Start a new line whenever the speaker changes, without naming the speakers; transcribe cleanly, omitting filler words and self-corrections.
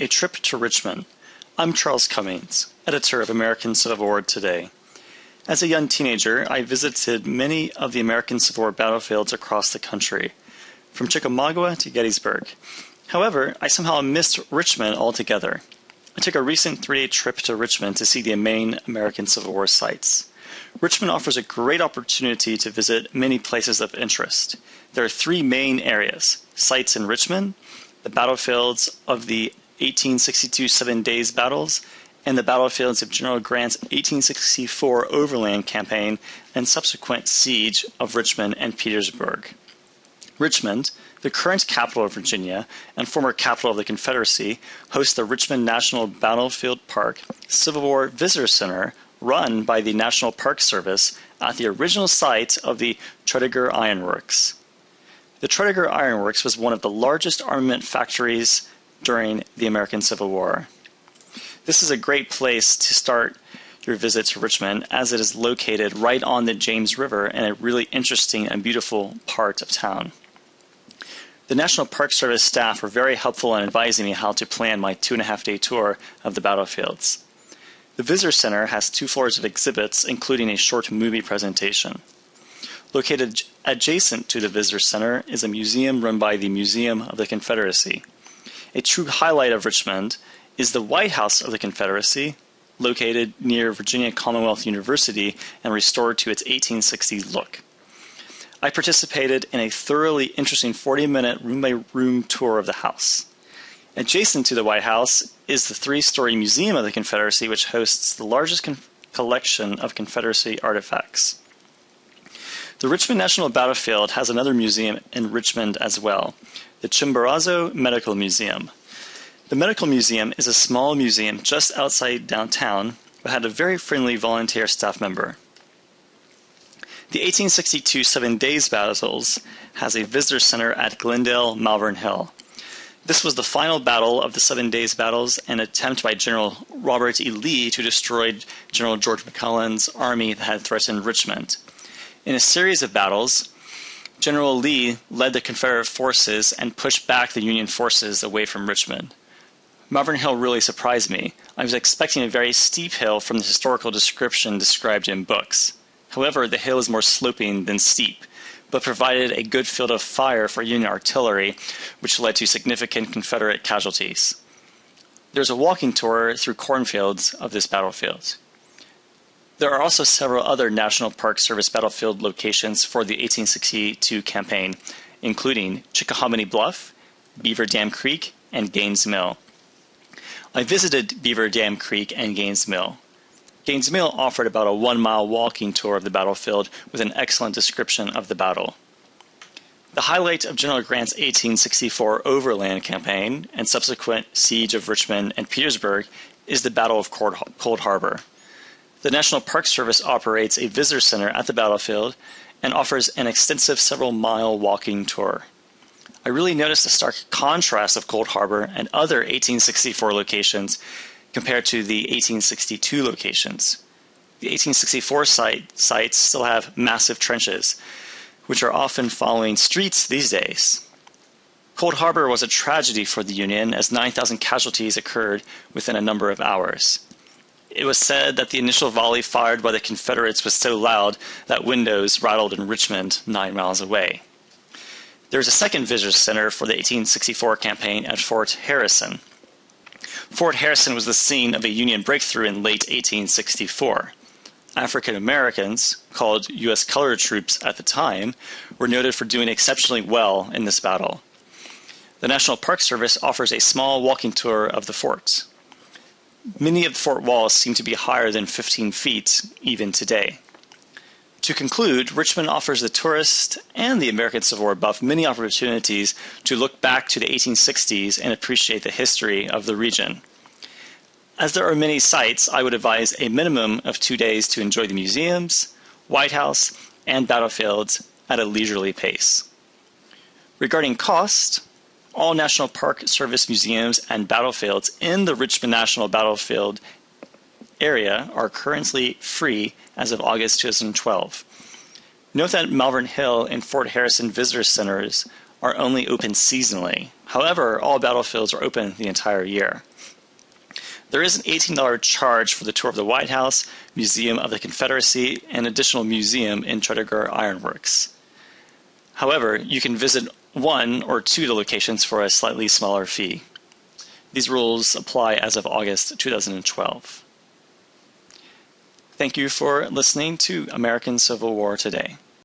A Trip to Richmond. I'm Charles Cummings, editor of American Civil War Today. As a young teenager, I visited many of the American Civil War battlefields across the country, from Chickamauga to Gettysburg. However, I somehow missed Richmond altogether. I took a recent 3-day trip to Richmond to see the main American Civil War sites. Richmond offers a great opportunity to visit many places of interest. There are 3 main areas: sites in Richmond, the battlefields of the 1862 Seven Days battles, and the battlefields of General Grant's 1864 Overland Campaign and subsequent siege of Richmond and Petersburg. Richmond, the current capital of Virginia and former capital of the Confederacy, hosts the Richmond National Battlefield Park Civil War Visitor Center run by the National Park Service at the original site of the Tredegar Iron Works. The Tredegar Iron Works was one of the largest armament factories during the American Civil War. This is a great place to start your visit to Richmond, as it is located right on the James River in a really interesting and beautiful part of town. The National Park Service staff were very helpful in advising me how to plan my 2.5-day tour of the battlefields. The Visitor Center has 2 floors of exhibits, including a short movie presentation. Located adjacent to the Visitor Center is a museum run by the Museum of the Confederacy. A true highlight of Richmond is the White House of the Confederacy, located near Virginia Commonwealth University and restored to its 1860s look. I participated in a thoroughly interesting 40-minute room-by-room tour of the house. Adjacent to the White House is the 3-story Museum of the Confederacy, which hosts the largest collection of Confederacy artifacts. The Richmond National Battlefield has another museum in Richmond as well, the Chimborazo Medical Museum. The Medical Museum is a small museum just outside downtown, but had a very friendly volunteer staff member. The 1862 Seven Days battles has a visitor center at Glendale, Malvern Hill. This was the final battle of the 7 Days battles, an attempt by General Robert E. Lee to destroy General George McClellan's army that had threatened Richmond. In a series of battles, General Lee led the Confederate forces and pushed back the Union forces away from Richmond. Malvern Hill really surprised me. I was expecting a very steep hill from the historical description described in books. However, the hill is more sloping than steep, but provided a good field of fire for Union artillery, which led to significant Confederate casualties. There's a walking tour through cornfields of this battlefield. There are also several other National Park Service battlefield locations for the 1862 campaign, including Chickahominy Bluff, Beaver Dam Creek, and Gaines Mill. I visited Beaver Dam Creek and Gaines Mill. Gaines Mill offered about a 1-mile walking tour of the battlefield with an excellent description of the battle. The highlight of General Grant's 1864 Overland Campaign and subsequent siege of Richmond and Petersburg is the Battle of Cold Harbor. The National Park Service operates a visitor center at the battlefield and offers an extensive several-mile walking tour. I really noticed the stark contrast of Cold Harbor and other 1864 locations compared to the 1862 locations. The 1864 sites still have massive trenches, which are often following streets these days. Cold Harbor was a tragedy for the Union, as 9,000 casualties occurred within a number of hours. It was said that the initial volley fired by the Confederates was so loud that windows rattled in Richmond 9 miles away. There is a second visitor center for the 1864 campaign at Fort Harrison. Fort Harrison was the scene of a Union breakthrough in late 1864. African Americans, called U.S. colored troops at the time, were noted for doing exceptionally well in this battle. The National Park Service offers a small walking tour of the fort. Many of the fort walls seem to be higher than 15 feet even today. To conclude, Richmond offers the tourist and the American Civil War buff many opportunities to look back to the 1860s and appreciate the history of the region. As there are many sites, I would advise a minimum of 2 days to enjoy the museums, White House, and battlefields at a leisurely pace. Regarding cost, all National Park Service museums and battlefields in the Richmond National Battlefield area are currently free as of August 2012. Note that Malvern Hill and Fort Harrison visitor centers are only open seasonally. However, all battlefields are open the entire year. There is an $18 charge for the tour of the White House, Museum of the Confederacy, and additional museum in Tredegar Ironworks. However, you can visit one or two of the locations for a slightly smaller fee. These rules apply as of August 2012. Thank you for listening to American Civil War Today.